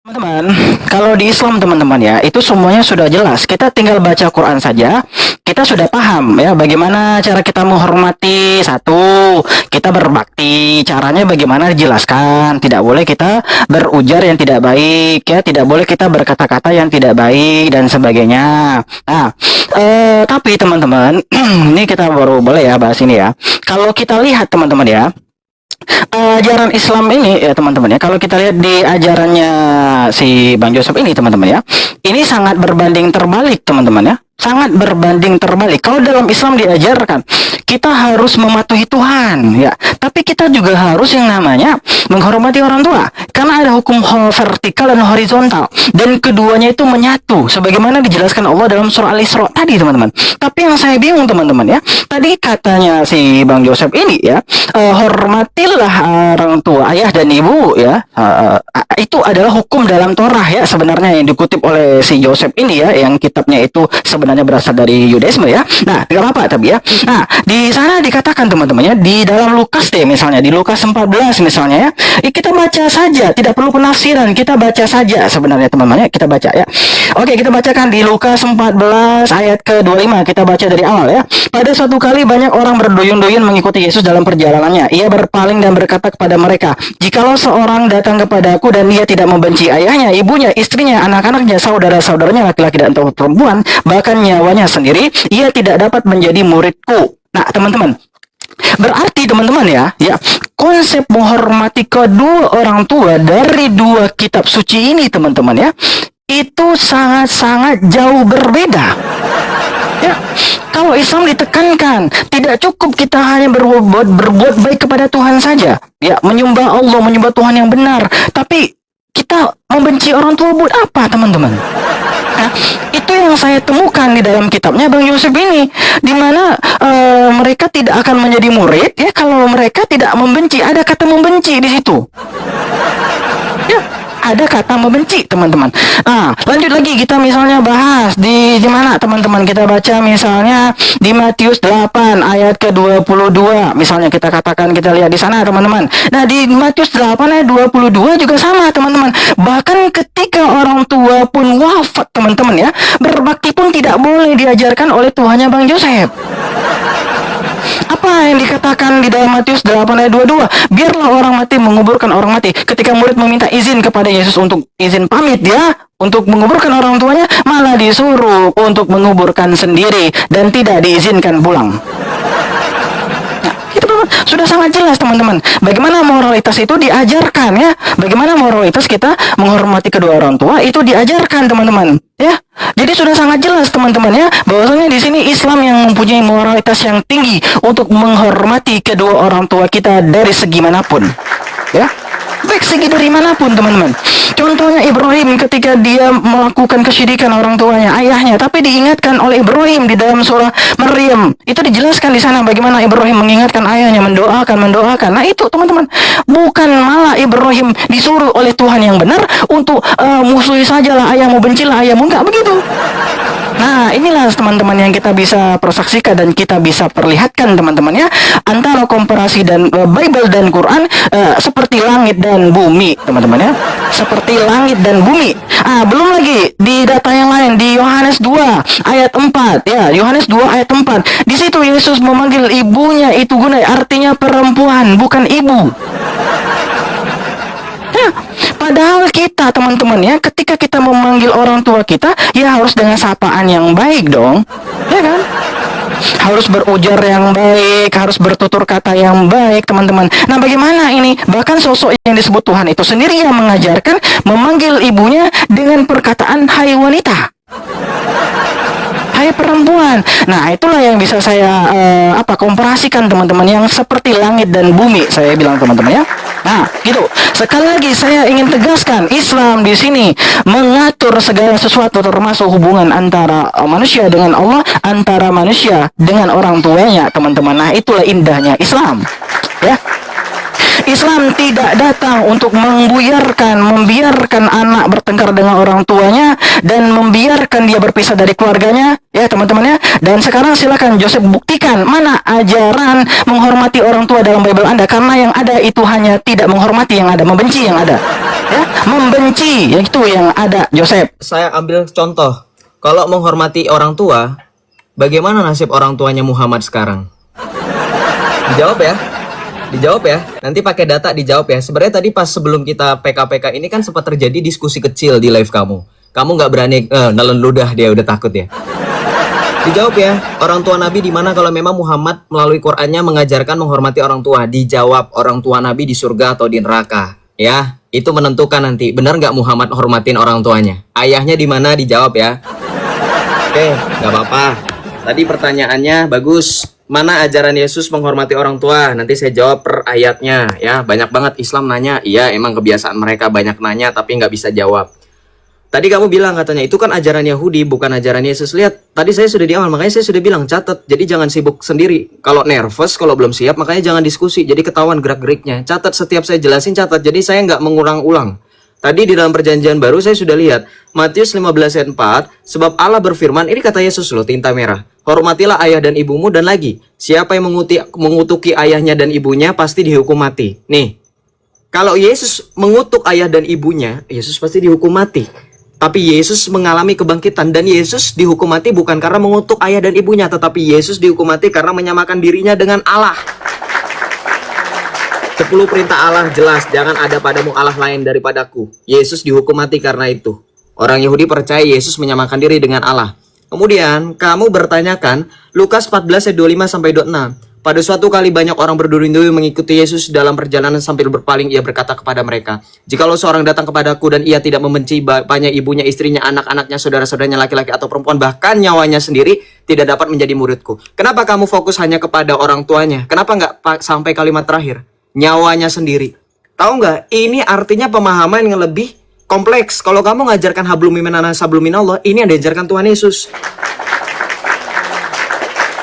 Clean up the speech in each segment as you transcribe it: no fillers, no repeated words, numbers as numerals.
Teman-teman, kalau di Islam teman-teman ya, itu semuanya sudah jelas. Kita tinggal baca Quran saja, kita sudah paham ya bagaimana cara kita menghormati satu, kita berbakti, caranya bagaimana dijelaskan. Tidak boleh kita berujar yang tidak baik ya, tidak boleh kita berkata-kata yang tidak baik dan sebagainya. Nah, tapi teman-teman, ini kita baru boleh ya bahas ini ya. Kalau kita lihat teman-teman ya, ajaran Islam ini ya teman-teman ya, kalau kita lihat di ajarannya si Bang Joseph ini teman-teman ya, ini sangat berbanding terbalik teman-teman ya, sangat berbanding terbalik. Kalau dalam Islam diajarkan kita harus mematuhi Tuhan ya, tapi kita juga harus yang namanya menghormati orang tua, karena ada hukum vertikal dan horizontal, dan keduanya itu menyatu sebagaimana dijelaskan Allah dalam surah Al-Isra tadi teman-teman. Tapi yang saya bingung teman-teman ya, tadi katanya si Bang Joseph ini ya, hormatilah orang tua, ayah dan ibu ya, itu adalah hukum dalam Torah ya sebenarnya, yang dikutip oleh si Joseph ini ya, yang kitabnya itu sebenarnya berasal dari Yudaisme ya. Nah, tidak apa-apa tapi ya. Nah, di sana dikatakan teman-teman ya, di dalam Lukas deh misalnya, di Lukas 14 misalnya ya, kita baca saja, tidak perlu penafsiran, kita baca saja sebenarnya teman-teman ya, kita baca ya. Oke, kita bacakan di Lukas 14 ayat ke-25, kita baca dari awal ya. Pada suatu kali banyak orang berduyun-duyun mengikuti Yesus dalam perjalanannya. Ia berpaling dan berkata kepada mereka, "Jikalau seorang datang kepadaku dan ia tidak membenci ayahnya, ibunya, istrinya, anak-anaknya, saudara-saudaranya, laki-laki dan perempuan, bahkan nyawanya sendiri, ia tidak dapat menjadi muridku." Nah, teman-teman, berarti teman-teman ya, konsep menghormati kedua orang tua dari dua kitab suci ini teman-teman ya, itu sangat-sangat jauh berbeda. Ya, kalau Islam ditekankan tidak cukup kita hanya berbuat baik kepada Tuhan saja, ya, menyembah Allah, menyembah Tuhan yang benar, tapi kita membenci orang tua buat apa teman-teman? Nah, itu yang saya temukan di dalam kitabnya Bang Yusuf ini, di mana mereka tidak akan menjadi murid ya kalau mereka tidak membenci. Ada kata membenci di situ. Ya, ada kata membenci teman-teman. Nah, lanjut lagi kita misalnya bahas di mana teman-teman, kita baca misalnya di Matius 8 ayat ke-22 misalnya, kita katakan, kita lihat di sana teman-teman. Nah, di Matius 8 ayat 22 juga sama teman-teman. Bahkan ketika orang tua pun wafat teman-teman ya, berbakti pun tidak boleh diajarkan oleh tuannya Bang Joseph. Apa yang dikatakan di dalam Matius 8 ayat 22? Biarlah orang mati menguburkan orang mati. Ketika murid meminta izin kepada Yesus untuk izin pamit ya, untuk menguburkan orang tuanya, malah disuruh untuk menguburkan sendiri dan tidak diizinkan pulang. Sudah sangat jelas teman-teman, bagaimana moralitas itu diajarkan ya, bagaimana moralitas kita menghormati kedua orang tua itu diajarkan teman-teman ya. Jadi sudah sangat jelas teman-teman ya, bahwasanya di sini Islam yang mempunyai moralitas yang tinggi untuk menghormati kedua orang tua kita dari segi manapun ya, baik segi dari manapun teman-teman. Contohnya Ibrahim ketika dia melakukan kesyirikan orang tuanya, ayahnya, tapi diingatkan oleh Ibrahim di dalam surah Maryam. Itu dijelaskan di sana bagaimana Ibrahim mengingatkan ayahnya, mendoakan. Nah, itu teman-teman, bukan malah Ibrahim disuruh oleh Tuhan yang benar untuk musuhi sajalah ayahmu, bencilah ayahmu, enggak begitu. Nah, inilah teman-teman yang kita bisa persaksikan dan kita bisa perlihatkan teman-teman ya, antara komparasi dan Bible dan Quran seperti langit dan bumi teman-teman ya, seperti langit dan bumi. Belum lagi di data yang lain di Yohanes 2 ayat 4 ya, Yohanes 2 ayat 4. Di situ Yesus memanggil ibunya itu Gunai, artinya perempuan, bukan ibu. Ya, padahal kita teman-teman ya, ketika kita memanggil orang tua kita ya harus dengan sapaan yang baik dong, ya kan? Harus berujar yang baik, harus bertutur kata yang baik teman-teman. Nah, bagaimana ini? Bahkan sosok yang disebut Tuhan itu sendiri yang mengajarkan memanggil ibunya dengan perkataan hai wanita, hai perempuan. Nah, itulah yang bisa saya komparasikan teman-teman, yang seperti langit dan bumi saya bilang teman-teman ya. Nah, gitu. Sekali lagi saya ingin tegaskan, Islam di sini mengatur segala sesuatu termasuk hubungan antara manusia dengan Allah, antara manusia dengan orang tuanya, teman-teman. Nah, itulah indahnya Islam. Ya. Islam tidak datang untuk membiarkan anak bertengkar dengan orang tuanya dan membiarkan dia berpisah dari keluarganya, ya teman-teman ya. Dan sekarang silakan Joseph buktikan mana ajaran menghormati orang tua dalam Bible Anda, karena yang ada itu hanya tidak menghormati yang ada, membenci yang ada. Ya, membenci yang itu yang ada, Joseph. Saya ambil contoh. Kalau menghormati orang tua, bagaimana nasib orang tuanya Muhammad sekarang? Dijawab ya. Dijawab ya. Nanti pakai data dijawab ya. Sebenarnya tadi pas sebelum kita PK-PK ini kan sempat terjadi diskusi kecil di live kamu. Kamu nggak berani nelen ludah, dia udah takut ya. Dijawab ya. Orang tua Nabi di mana kalau memang Muhammad melalui Qur'annya mengajarkan menghormati orang tua? Dijawab, orang tua Nabi di surga atau di neraka. Ya, itu menentukan nanti. Benar nggak Muhammad hormatin orang tuanya? Ayahnya di mana? Dijawab ya. Oke, nggak apa-apa. Tadi pertanyaannya bagus. Mana ajaran Yesus menghormati orang tua? Nanti saya jawab per ayatnya ya. Banyak banget Islam nanya. Iya, emang kebiasaan mereka banyak nanya tapi nggak bisa jawab. Tadi kamu bilang katanya itu kan ajaran Yahudi, bukan ajaran Yesus. Lihat, tadi saya sudah di awal, makanya saya sudah bilang catat. Jadi jangan sibuk sendiri. Kalau nervous, kalau belum siap, makanya jangan diskusi. Jadi ketahuan gerak-geriknya. Catat setiap saya jelasin, catat. Jadi saya nggak mengulang-ulang. Tadi di dalam perjanjian baru saya sudah lihat Matius 15 ayat 4, sebab Allah berfirman, ini kata Yesus loh, tinta merah. Hormatilah ayah dan ibumu, dan lagi, siapa yang mengutuki ayahnya dan ibunya pasti dihukum mati. Nih, kalau Yesus mengutuk ayah dan ibunya, Yesus pasti dihukum mati. Tapi Yesus mengalami kebangkitan, dan Yesus dihukum mati bukan karena mengutuk ayah dan ibunya, tetapi Yesus dihukum mati karena menyamakan dirinya dengan Allah. 10 perintah Allah jelas, jangan ada padamu Allah lain daripadaku. Yesus dihukum mati karena itu. Orang Yahudi percaya Yesus menyamakan diri dengan Allah. Kemudian kamu bertanyakan Lukas 14 ayat 25 sampai 26. Pada suatu kali banyak orang berduri-duri mengikuti Yesus dalam perjalanan, sambil berpaling ia berkata kepada mereka, jikalau seorang datang kepadaku dan ia tidak membenci bapaknya, ibunya, istrinya, anak-anaknya, saudara-saudaranya laki-laki atau perempuan, bahkan nyawanya sendiri, tidak dapat menjadi muridku. Kenapa kamu fokus hanya kepada orang tuanya? Kenapa nggak sampai kalimat terakhir? Nyawanya sendiri. Tahu nggak? Ini artinya pemahaman yang lebih kompleks. Kalau kamu ngajarkan hablum minan sablum minallah, ini yang diajarkan Tuhan Yesus.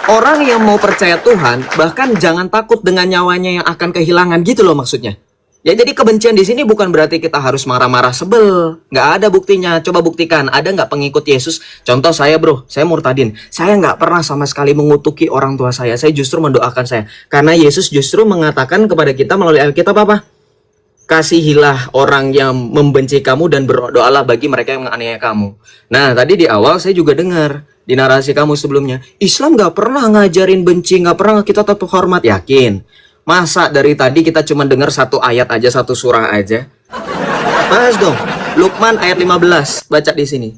Orang yang mau percaya Tuhan, bahkan jangan takut dengan nyawanya yang akan kehilangan, gitu loh maksudnya. Ya, jadi kebencian di sini bukan berarti kita harus marah-marah sebel. Nggak ada buktinya. Coba buktikan. Ada nggak pengikut Yesus? Contoh saya bro, saya murtadin. Saya nggak pernah sama sekali mengutuki orang tua saya. Saya justru mendoakan saya. Karena Yesus justru mengatakan kepada kita melalui Alkitab apa? Kasihilah orang yang membenci kamu dan berdoalah bagi mereka yang menganiaya kamu. Nah, tadi di awal saya juga dengar di narasi kamu sebelumnya, Islam nggak pernah ngajarin benci, nggak pernah kita tetap hormat. Yakin? Masa dari tadi kita cuma dengar satu ayat aja, satu surah aja? Bahas dong. Luqman ayat 15, baca di sini.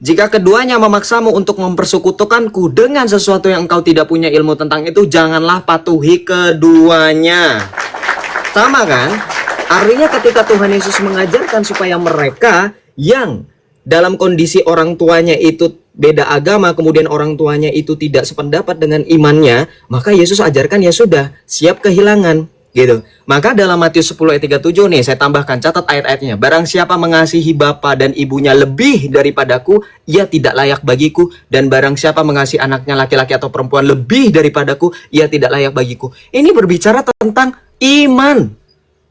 Jika keduanya memaksamu untuk mempersekutukanku dengan sesuatu yang engkau tidak punya ilmu tentang itu, janganlah patuhi keduanya. Sama kan? Artinya ketika Tuhan Yesus mengajarkan supaya mereka yang dalam kondisi orang tuanya itu beda agama, kemudian orang tuanya itu tidak sependapat dengan imannya, maka Yesus ajarkan ya sudah, siap kehilangan, gitu. Maka dalam Matius 10 ayat 37 nih, saya tambahkan, catat ayat-ayatnya. Barang siapa mengasihi bapa dan ibunya lebih daripadaku, ia tidak layak bagiku. Dan barang siapa mengasihi anaknya laki-laki atau perempuan lebih daripadaku, ia tidak layak bagiku. Ini berbicara tentang iman.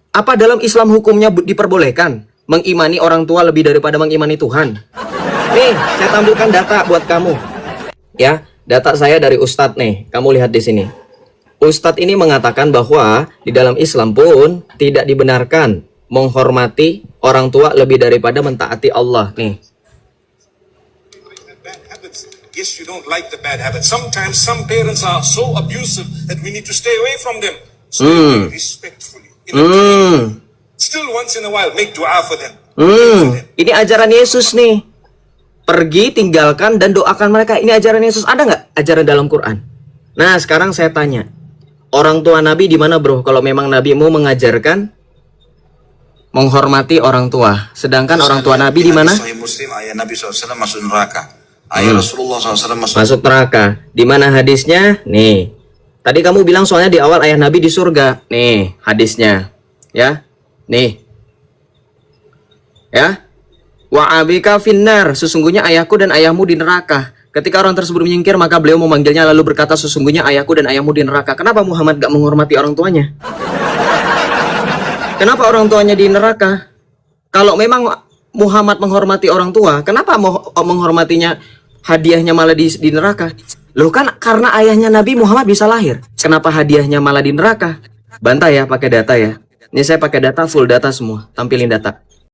Apa dalam Islam hukumnya diperbolehkan mengimani orang tua lebih daripada mengimani Tuhan? Nih, saya tampilkan data buat kamu. Ya, data saya dari Ustadz nih. Kamu lihat di sini. Ustadz ini mengatakan bahwa di dalam Islam pun tidak dibenarkan menghormati orang tua lebih daripada mentaati Allah. Nih. Yes, you don't like the bad habits. Sometimes some parents are so abusive that we need to stay away from them. So respectfully. Still once in a while make dua for them. Ini ajaran Yesus nih. Pergi, tinggalkan, dan doakan mereka. Ini ajaran Yesus. Ada nggak ajaran dalam Quran? Nah, sekarang saya tanya. Orang tua Nabi di mana bro? Kalau memang Nabimu mengajarkan menghormati orang tua. Sedangkan orang tua Nabi di mana? Sahih Muslim, ayah Nabi SAW masuk neraka. Ayah Rasulullah SAW masuk neraka. Di mana hadisnya? Nih. Tadi kamu bilang soalnya di awal ayah Nabi di surga. Nih, hadisnya. Ya. Nih. Ya. Wa abika finnar, sesungguhnya ayahku dan ayahmu di neraka. Ketika orang tersebut menyingkir, maka beliau memanggilnya lalu berkata, sesungguhnya ayahku dan ayahmu di neraka. Kenapa Muhammad gak menghormati orang tuanya? Kenapa orang tuanya di neraka? Kalau memang Muhammad menghormati orang tua, kenapa menghormatinya hadiahnya malah di neraka? Loh kan karena ayahnya Nabi Muhammad bisa lahir. Kenapa hadiahnya malah di neraka? Bantah ya pakai data ya. Ini saya pakai data, full data semua. Tampilin data.